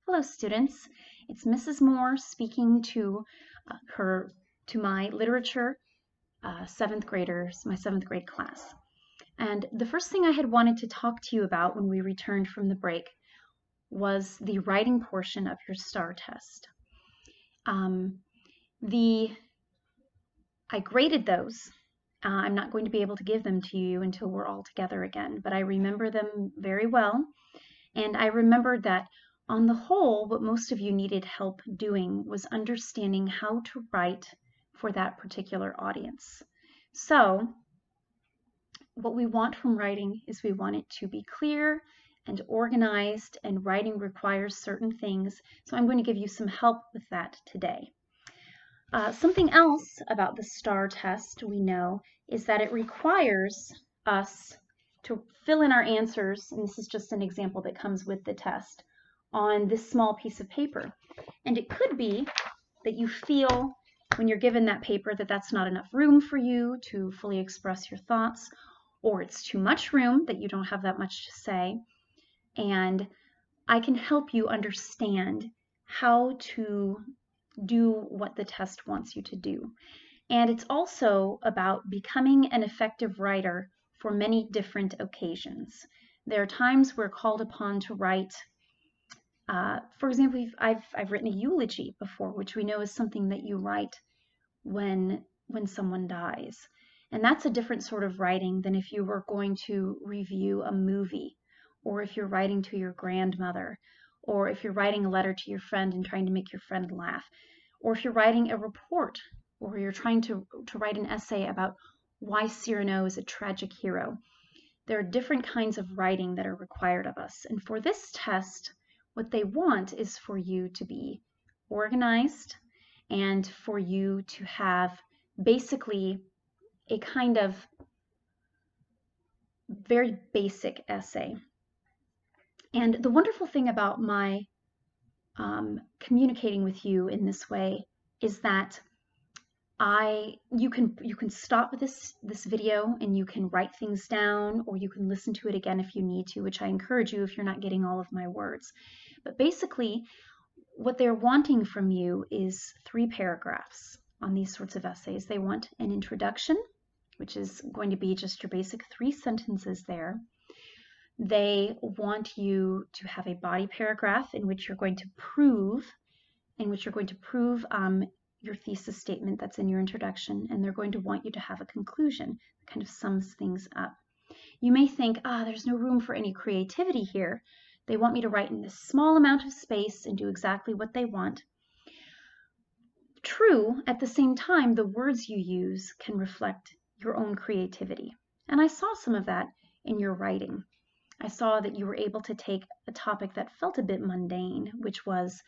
Hello students, it's Mrs. Moore speaking to my literature 7th graders, my 7th grade class. And the first thing I had wanted to talk to you about when we returned from the break was the writing portion of your STAAR test. I graded those. I'm not going to be able to give them to you until we're all together again, but I remember them very well. And I remembered that on the whole, what most of you needed help doing was understanding how to write for that particular audience. So what we want from writing is we want it to be clear and organized, and writing requires certain things. So I'm going to give you some help with that today. Something else about the STAAR test we know is that it requires us to fill in our answers, and this is just an example that comes with the test, on this small piece of paper. And it could be that you feel when you're given that paper that that's not enough room for you to fully express your thoughts, or it's too much room that you don't have that much to say. And I can help you understand how to do what the test wants you to do. And it's also about becoming an effective writer for many different occasions. There are times we're called upon to write, for example, I've written a eulogy before, which we know is something that you write when someone dies. And that's a different sort of writing than if you were going to review a movie, or if you're writing to your grandmother, or if you're writing a letter to your friend and trying to make your friend laugh, or if you're writing a report, or you're trying to write an essay about why Cyrano is a tragic hero. There are different kinds of writing that are required of us. And for this test, what they want is for you to be organized and for you to have basically a kind of very basic essay. And the wonderful thing about my communicating with you in this way is that you can stop this video and you can write things down, or you can listen to it again if you need to, which I encourage you if you're not getting all of my words. But basically, what they're wanting from you is 3 paragraphs on these sorts of essays. They want an introduction, which is going to be just your basic 3 sentences there. They want you to have a body paragraph in which you're going to prove your thesis statement that's in your introduction, and they're going to want you to have a conclusion that kind of sums things up. You may think, there's no room for any creativity here. They want me to write in this small amount of space and do exactly what they want. True, at the same time, the words you use can reflect your own creativity. And I saw some of that in your writing. I saw that you were able to take a topic that felt a bit mundane, which was,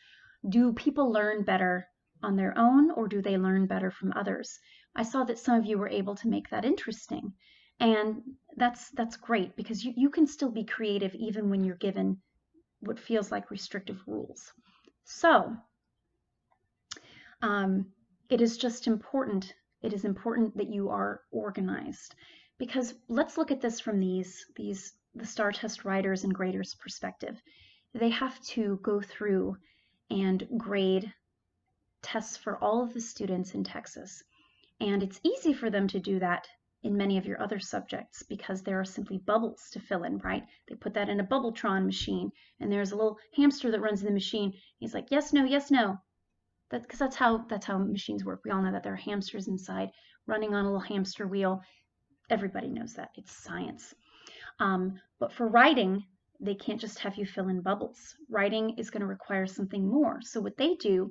do people learn better on their own, or do they learn better from others? I saw that some of you were able to make that interesting. And that's great, because you can still be creative even when you're given what feels like restrictive rules. So it is just important. It is important that you are organized, because let's look at this from the STAAR test writers and graders perspective. They have to go through and grade tests for all of the students in Texas. And it's easy for them to do that in many of your other subjects because there are simply bubbles to fill in, right? They put that in a Bubbletron machine, and there's a little hamster that runs in the machine. He's like, yes, no, yes, no. Because that's how machines work. We all know that there are hamsters inside running on a little hamster wheel. Everybody knows that. It's science. But for writing, they can't just have you fill in bubbles. Writing is going to require something more. So what they do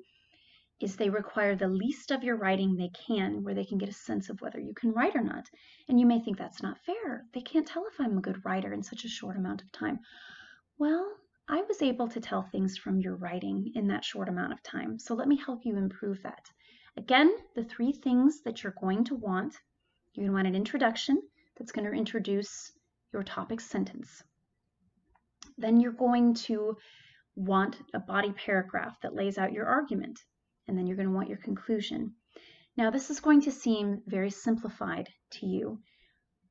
is they require the least of your writing they can, where they can get a sense of whether you can write or not. And you may think that's not fair. They can't tell if I'm a good writer in such a short amount of time. Well, I was able to tell things from your writing in that short amount of time. So let me help you improve that. Again, the 3 things that you're going to want. You're going to want an introduction that's going to introduce your topic sentence. Then you're going to want a body paragraph that lays out your argument. And then you're going to want your conclusion. Now, this is going to seem very simplified to you,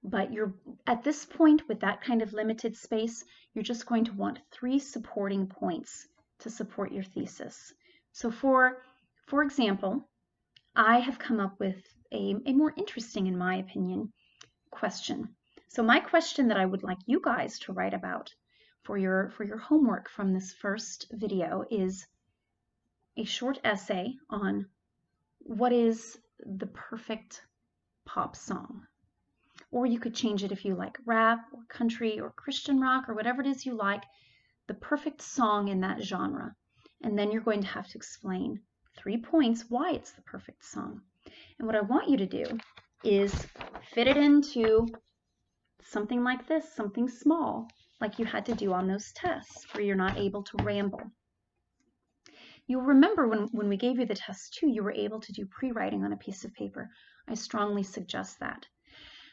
but you're at this point with that kind of limited space, you're just going to want 3 supporting points to support your thesis. So for example, I have come up with a more interesting, in my opinion, question. So my question that I would like you guys to write about for your homework from this first video is a short essay on what is the perfect pop song. Or you could change it if you like rap or country or Christian rock or whatever it is you like, the perfect song in that genre. And then you're going to have to explain 3 points why it's the perfect song. And what I want you to do is fit it into something like this, something small, like you had to do on those tests where you're not able to ramble. You'll remember when we gave you the test too, you were able to do pre-writing on a piece of paper. I strongly suggest that.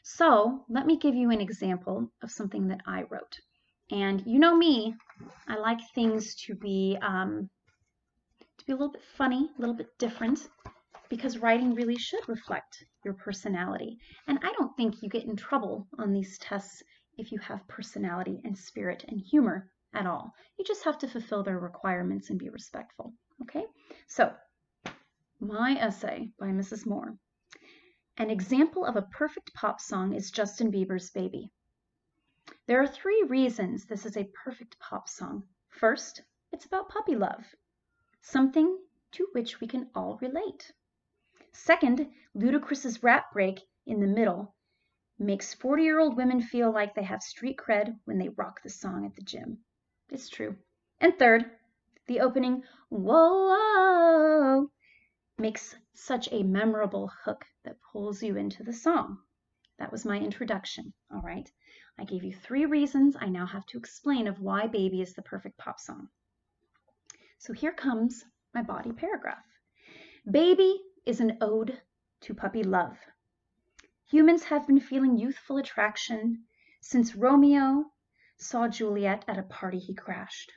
So let me give you an example of something that I wrote. And you know me, I like things to be a little bit funny, a little bit different, because writing really should reflect your personality. And I don't think you get in trouble on these tests if you have personality and spirit and humor at all. You just have to fulfill their requirements and be respectful, okay? So, my essay by Mrs. Moore. An example of a perfect pop song is Justin Bieber's Baby. There are 3 reasons this is a perfect pop song. First, it's about puppy love, something to which we can all relate. Second, Ludacris's rap break in the middle makes 40-year-old women feel like they have street cred when they rock the song at the gym. It's true. And third, the opening, whoa, makes such a memorable hook that pulls you into the song. That was my introduction, all right? I gave you 3 reasons. I now have to explain of why Baby is the perfect pop song. So here comes my body paragraph. Baby is an ode to puppy love. Humans have been feeling youthful attraction since Romeo saw Juliet at a party he crashed.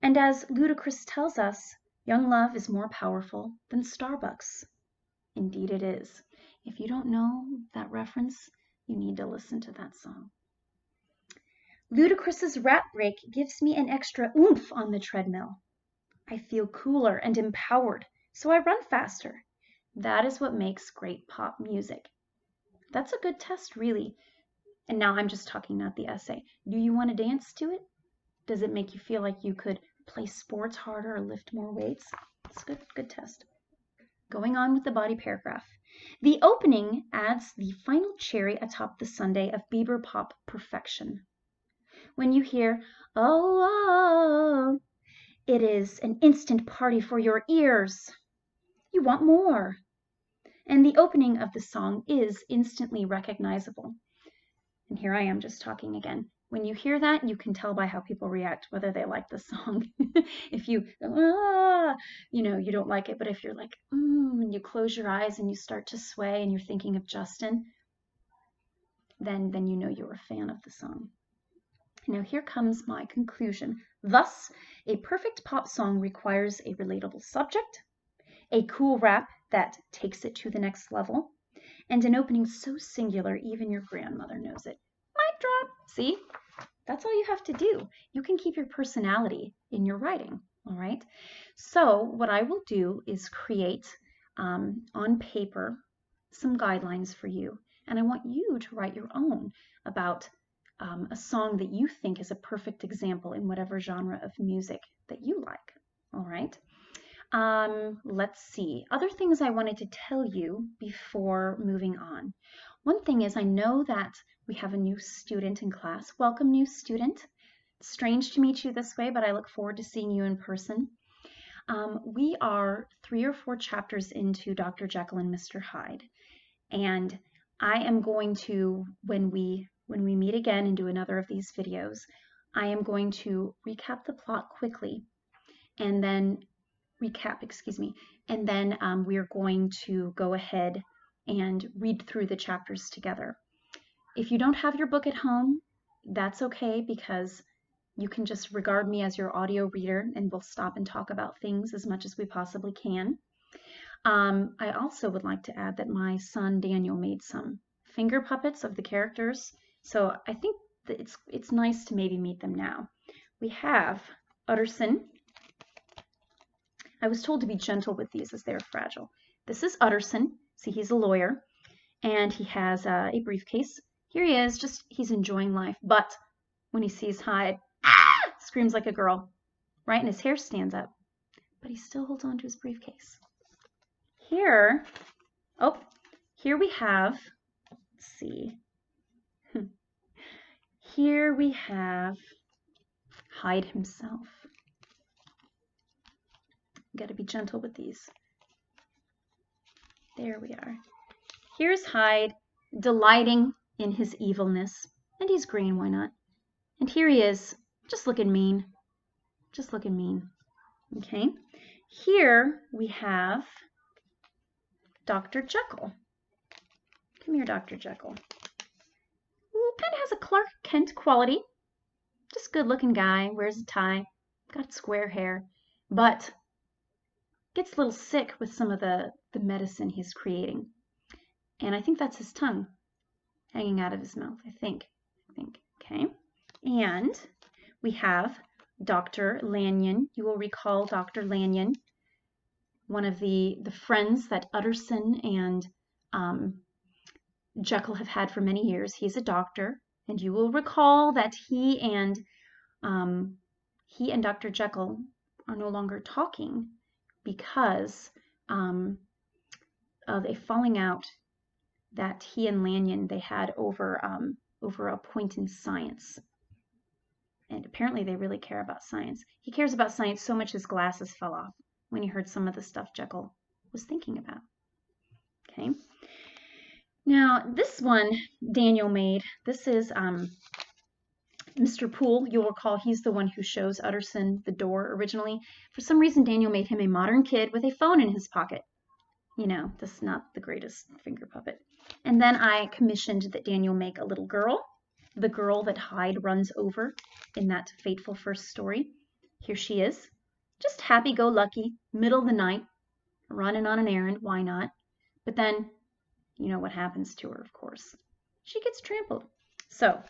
And as Ludacris tells us, young love is more powerful than Starbucks. Indeed it is. If you don't know that reference, you need to listen to that song. Ludacris's rap break gives me an extra oomph on the treadmill. I feel cooler and empowered, so I run faster. That is what makes great pop music. That's a good test, really. And now I'm just talking, not the essay. Do you want to dance to it? Does it make you feel like you could play sports harder or lift more weights? It's a good test. Going on with the body paragraph. The opening adds the final cherry atop the sundae of Bieber pop perfection. When you hear, oh, oh, it is an instant party for your ears. You want more. And the opening of the song is instantly recognizable. And here I am just talking again. When you hear that, you can tell by how people react whether they like the song. If you, you don't like it, but if you're like, and you close your eyes and you start to sway and you're thinking of Justin, then you know you're a fan of the song. Now here comes my conclusion. Thus, a perfect pop song requires a relatable subject, a cool rap that takes it to the next level, and an opening so singular even your grandmother knows it. Mic drop. See? That's all you have to do. You can keep your personality in your writing, all right? So what I will do is create on paper some guidelines for you, and I want you to write your own about a song that you think is a perfect example in whatever genre of music that you like, all right? Let's see. Other things I wanted to tell you before moving on. One thing is I know that we have a new student in class. Welcome, new student. It's strange to meet you this way, but I look forward to seeing you in person. We are 3 or 4 chapters into Dr. Jekyll and Mr. Hyde. And I am going to, when we meet again and do another of these videos, I am going to recap the plot quickly and then and then we're going to go ahead and read through the chapters together. If you don't have your book at home, that's okay, because you can just regard me as your audio reader and we'll stop and talk about things as much as we possibly can. I also would like to add that my son Daniel made some finger puppets of the characters, so I think that it's nice to maybe meet them now. We have Utterson, I was told to be gentle with these as they're fragile. This is Utterson. See, he's a lawyer, and he has a briefcase. Here he is, he's enjoying life. But when he sees Hyde, screams like a girl, right? And his hair stands up. But he still holds on to his briefcase. Here we have, let's see. Here we have Hyde himself. Got to be gentle with these. There we are. Here's Hyde, delighting in his evilness. And he's green, why not? And here he is, just looking mean. Just looking mean. Okay. Here we have Dr. Jekyll. Come here, Dr. Jekyll. Kind of has a Clark Kent quality. Just good-looking guy, wears a tie, got square hair, but gets a little sick with some of the medicine he's creating. And I think that's his tongue hanging out of his mouth, I think. Okay. And we have Dr. Lanyon. You will recall Dr. Lanyon, one of the friends that Utterson and Jekyll have had for many years. He's a doctor, and you will recall that he and Dr. Jekyll are no longer talking because of a falling out that he and Lanyon they had over a point in science. And apparently they really care about science. He cares about science so much his glasses fell off when he heard some of the stuff Jekyll was thinking about. Okay. Now, this one Daniel made, this is Mr. Poole. You'll recall he's the one who shows Utterson the door originally. For some reason, Daniel made him a modern kid with a phone in his pocket. You know, this is not the greatest finger puppet. And then I commissioned that Daniel make a little girl, the girl that Hyde runs over in that fateful first story. Here she is, just happy-go-lucky, middle of the night, running on an errand, why not? But then, you know what happens to her, of course. She gets trampled. So,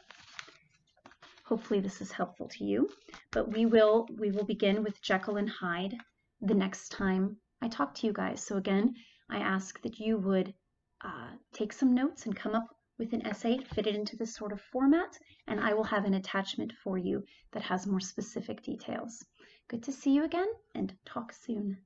hopefully this is helpful to you. But we will begin with Jekyll and Hyde the next time I talk to you guys. So again, I ask that you would take some notes and come up with an essay, fit it into this sort of format, and I will have an attachment for you that has more specific details. Good to see you again, and talk soon.